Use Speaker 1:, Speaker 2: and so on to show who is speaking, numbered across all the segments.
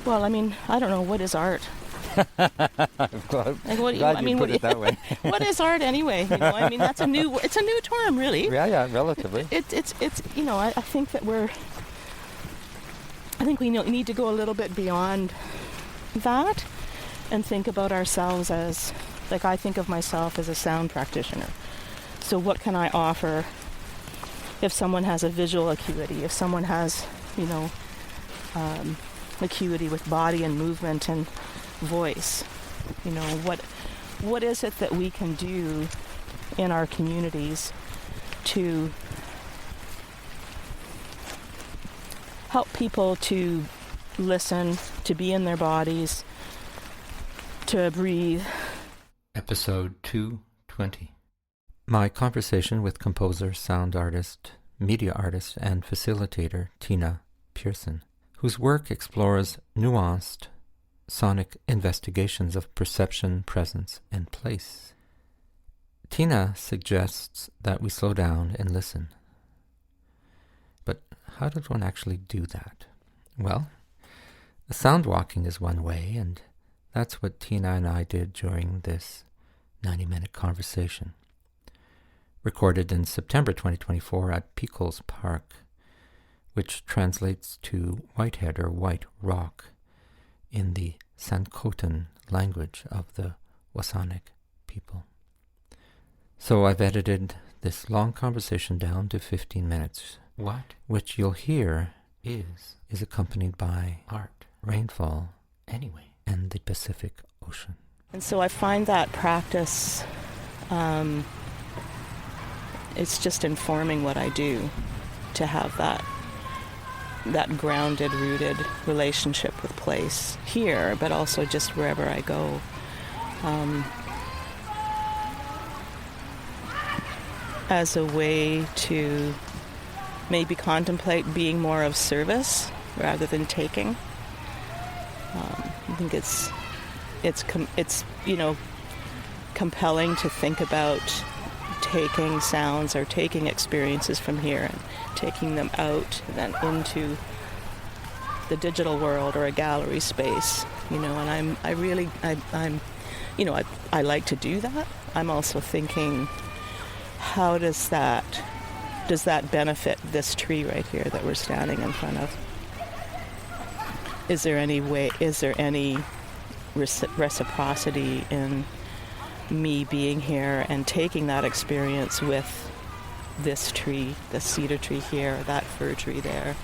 Speaker 1: Well, I mean, I don't know, what is art?
Speaker 2: Glad you put it that way.
Speaker 1: What is art anyway? You know, I mean, it's a new term, really.
Speaker 2: Yeah, relatively.
Speaker 1: It's you know, I think that we need to go a little bit beyond that and think about ourselves as, like, I think of myself as a sound practitioner. So what can I offer if someone has a visual acuity, if someone has, you know, acuity with body and movement and voice? You know, what is it that we can do in our communities to help people to listen, to be in their bodies, to breathe?
Speaker 3: Episode 220. My conversation with composer, sound artist, media artist, and facilitator Tina Pearson, whose work explores nuanced sonic investigations of perception, presence, and place. Tina suggests that we slow down and listen. But how does one actually do that? Well, sound walking is one way, and that's what Tina and I did during this 90-minute conversation, recorded in September 2024 at Pickles Park, which translates to Whitehead or White Rock in the Sankotan language of the Wasanic people. So I've edited this long conversation down to 15 minutes. What? Which you'll hear is accompanied by art, rainfall, anyway, and the Pacific Ocean.
Speaker 1: And so I find that practice, it's just informing what I do, to have that grounded, rooted relationship with place here, but also just wherever I go. As a way to maybe contemplate being more of service rather than taking. I think it's you know, compelling to think about taking sounds or taking experiences from here and taking them out and then into the digital world or a gallery space, you know. And I'm you know, I like to do that. I'm also thinking, how does that benefit this tree right here that we're standing in front of? Is there any reciprocity in me being here and taking that experience with this tree, the cedar tree here, that fir tree there,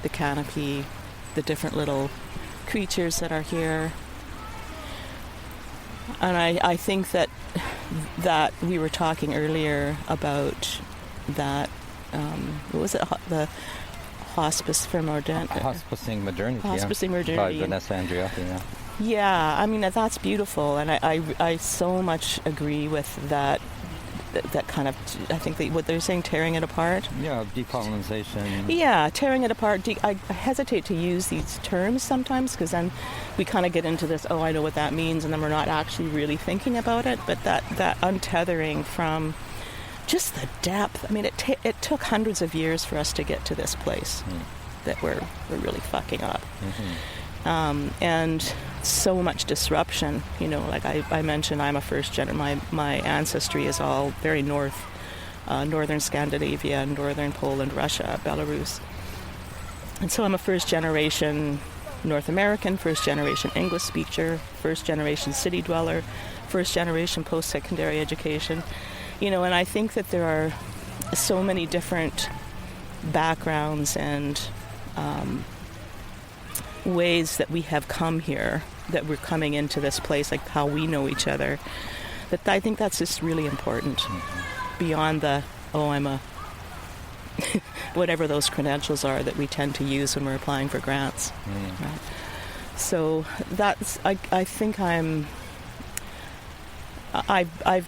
Speaker 1: the canopy, the different little creatures that are here? And I think that we were talking earlier about that, what was it, the Hospice for Modernity.
Speaker 2: Hospicing Modernity.
Speaker 1: Hospicing Modernity.
Speaker 2: By Vanessa Andreotti, yeah.
Speaker 1: Yeah, I mean, that's beautiful, and I so much agree with that kind of, I think what they're saying, tearing it apart.
Speaker 2: Yeah, decolonization.
Speaker 1: Yeah, tearing it apart. I hesitate to use these terms sometimes, because then we kind of get into this, oh, I know what that means, and then we're not actually really thinking about it. But that untethering from just the depth. I mean, it took hundreds of years for us to get to this place that we're really fucking up. Mm-hmm. And so much disruption, you know, like I mentioned, I'm a first generation. My ancestry is all very northern Scandinavia, northern Poland, Russia, Belarus. And so I'm a first generation North American, first generation English speaker, first generation city dweller, first generation post-secondary education. You know, and I think that there are so many different backgrounds and ways that we have come here, that we're coming into this place, like how we know each other, that I think that's just really important. Beyond the, I'm a whatever those credentials are that we tend to use when we're applying for grants. Right? So that's, I think I've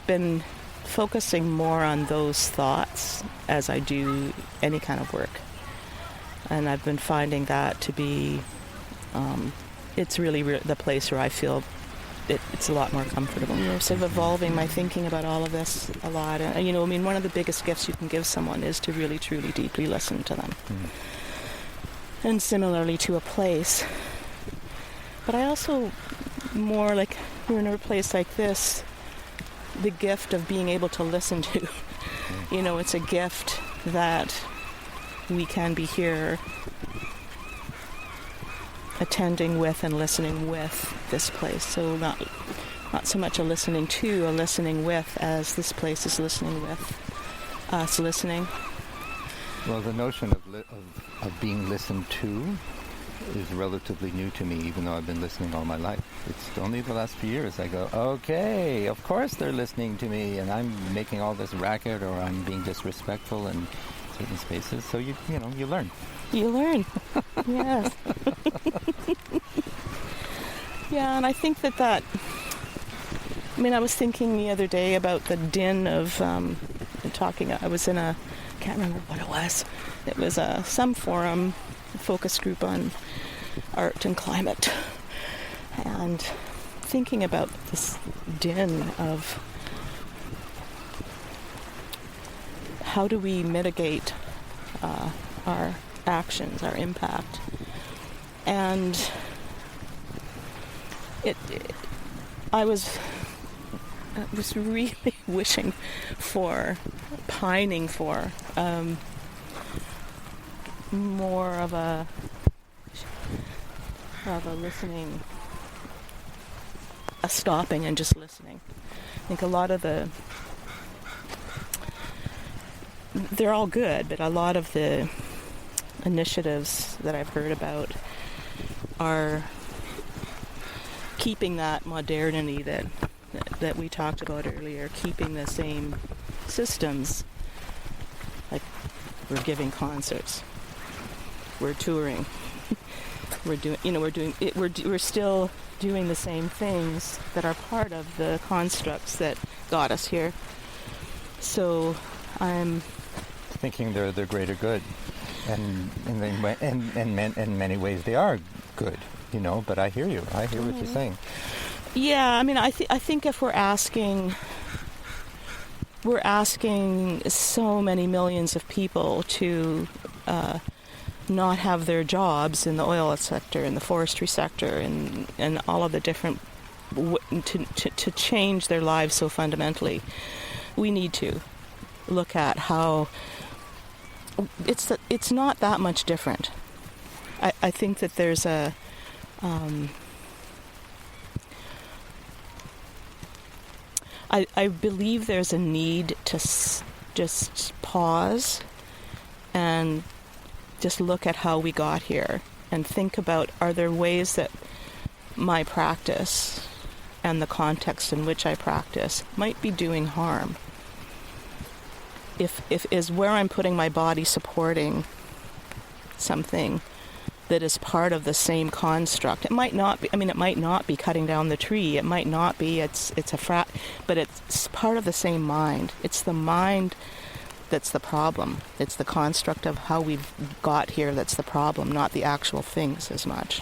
Speaker 1: been focusing more on those thoughts as I do any kind of work. And I've been finding that to be, it's really the place where I feel it's a lot more comfortable. You know, sort of evolving my thinking about all of this a lot. And, you know, I mean, one of the biggest gifts you can give someone is to really, truly, deeply listen to them. and similarly to a place. But I also, more like, we're in a place like this, the gift of being able to listen to. You know, it's a gift that we can be here attending with and listening with this place. So not so much a listening to, a listening with, as this place is listening with us listening.
Speaker 2: Well, the notion of being listened to is relatively new to me, even though I've been listening all my life. It's only the last few years I go, okay, of course they're listening to me, and I'm making all this racket, or I'm being disrespectful in certain spaces. So you learn.
Speaker 1: You learn, yes. Yeah, and I think that. I mean, I was thinking the other day about the din of talking. I was in I can't remember what it was. It was some forum, focus group on art and climate, and thinking about this din of how do we mitigate our actions, our impact, and I was really wishing for, pining for, more of a listening, a stopping and just listening. I think a lot of they're all good, but a lot of the initiatives that I've heard about are keeping that modernity that we talked about earlier, keeping the same systems. Like, we're giving concerts, we're touring, we're still doing the same things that are part of the constructs that got us here. So I'm
Speaker 2: thinking they're the greater good, and in many ways they are good, but I hear you. I hear what you're saying.
Speaker 1: Yeah, I mean, I think if we're asking so many millions of people to not have their jobs in the oil sector, in the forestry sector, and all of the different to change their lives so fundamentally, we need to look at how it's not that much different. I think that there's I believe there's a need to just pause and just look at how we got here and think about, are there ways that my practice and the context in which I practice might be doing harm? If is where I'm putting my body supporting something that is part of the same construct. It might not be, it might not be cutting down the tree. It might not be, but it's part of the same mind. It's the mind that's the problem. It's the construct of how we've got here that's the problem, not the actual things as much,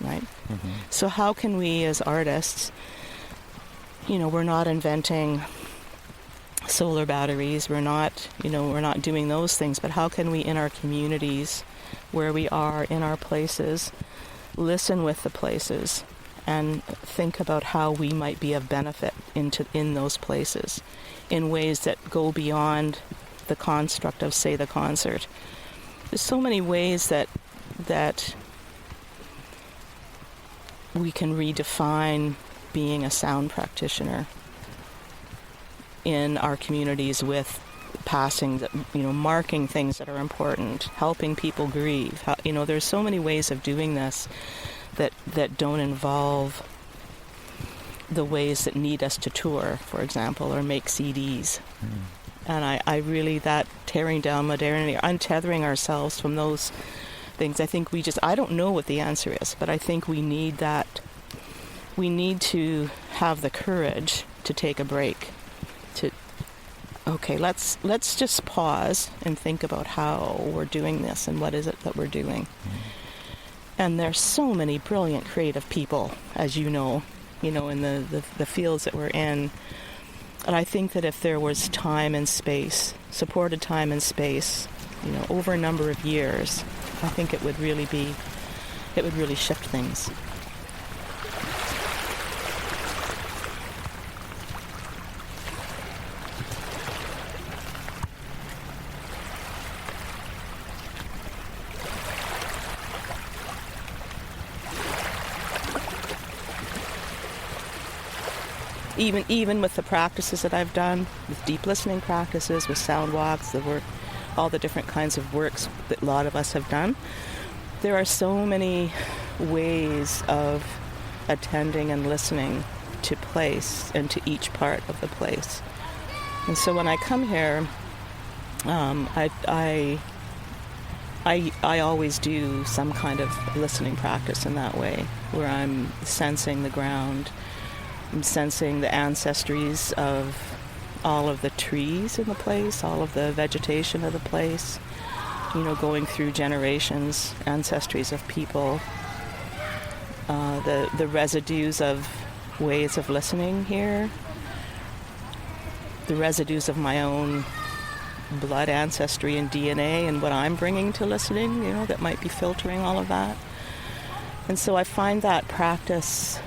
Speaker 1: right? Mm-hmm. So how can we as artists, we're not inventing solar batteries, we're not doing those things, but how can we in our communities, where we are, in our places, listen with the places and think about how we might be of benefit in those places in ways that go beyond the construct of, say, the concert. There's so many ways that we can redefine being a sound practitioner in our communities, with passing, marking things that are important, helping people grieve. There's so many ways of doing this that don't involve the ways that need us to tour, for example, or make CDs. Mm. And I really, that tearing down modernity, untethering ourselves from those things, I think I don't know what the answer is, but I think we need that. We need to have the courage to take a break. Okay, let's just pause and think about how we're doing this and what is it that we're doing. Mm-hmm. And there's so many brilliant creative people, as in the fields that we're in. And I think that if there was time and space, supported time and space, over a number of years, I think it would really shift things. Even with the practices that I've done, with deep listening practices, with sound walks, the work, all the different kinds of works that a lot of us have done, there are so many ways of attending and listening to place and to each part of the place. And so when I come here, I always do some kind of listening practice in that way, where I'm sensing the ground. I'm sensing the ancestries of all of the trees in the place, all of the vegetation of the place, going through generations, ancestries of people, the residues of ways of listening here, the residues of my own blood ancestry and DNA and what I'm bringing to listening, that might be filtering all of that. And so I find that practice,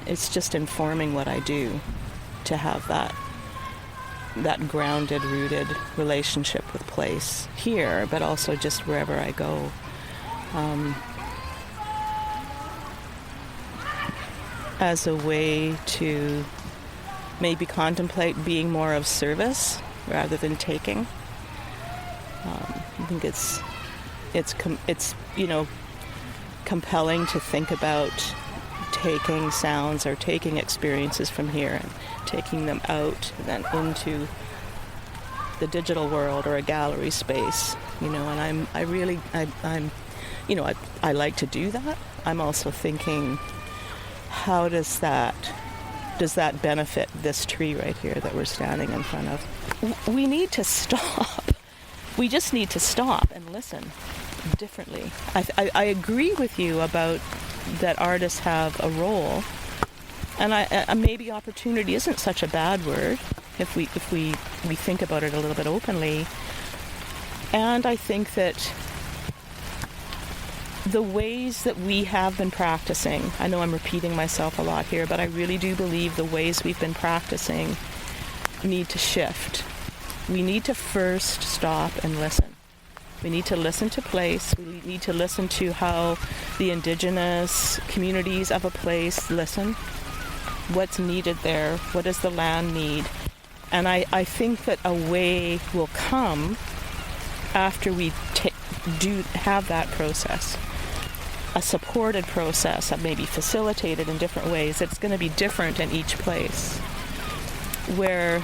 Speaker 1: it's just informing what I do to have that grounded, rooted relationship with place here, but also just wherever I go. As a way to maybe contemplate being more of service rather than taking. I think it's compelling to think about taking sounds or taking experiences from here and taking them out and then into the digital world or a gallery space, and I like to do that. I'm also thinking, how does that benefit this tree right here that we're standing in front of? We need to stop. We just need to stop and listen differently. I agree with you about that artists have a role, and maybe opportunity isn't such a bad word if we think about it a little bit openly. And I think that the ways that we have been practicing, I know I'm repeating myself a lot here, but I really do believe the ways we've been practicing need to shift. We need to first stop and listen. We need to listen to place. We need to listen to how the indigenous communities of a place listen. What's needed there? What does the land need? And I think that a way will come after we do have that process. A supported process that may be facilitated in different ways. It's going to be different in each place. Where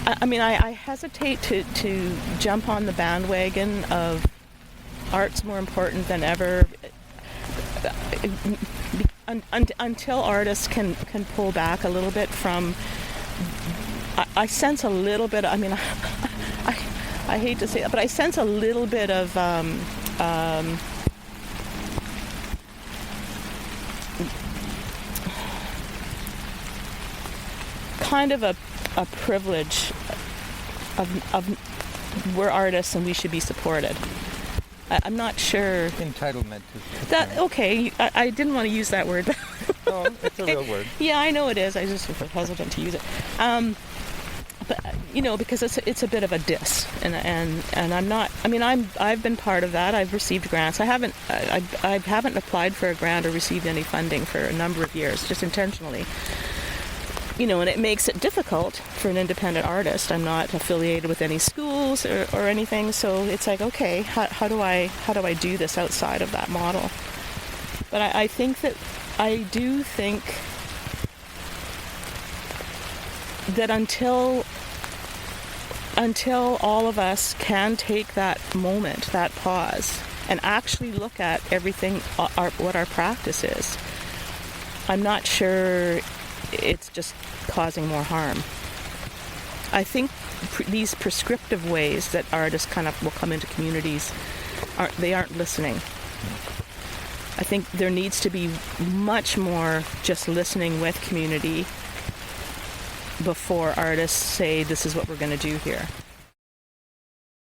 Speaker 1: I hesitate to jump on the bandwagon of art's more important than ever until artists can pull back a little bit from. I sense a little bit. I hate to say that, but I sense a little bit of kind of a privilege of we're artists and we should be supported. I'm not sure.
Speaker 2: Entitlement.
Speaker 1: That okay? I didn't want to use that word.
Speaker 2: Oh, it's a real word.
Speaker 1: Yeah, I know it is. I just was hesitant to use it. But because it's a bit of a diss, and I'm not. I've been part of that. I've received grants. I haven't applied for a grant or received any funding for a number of years, just intentionally. And it makes it difficult for an independent artist. I'm not affiliated with any schools or anything, so it's like, okay, how do I do this outside of that model? But I do think that until all of us can take that moment, that pause, and actually look at everything, what our practice is, I'm not sure it's just causing more harm. I think these prescriptive ways that artists kind of will come into communities, aren't listening. I think there needs to be much more just listening with community, before artists say this is what we're going to do here.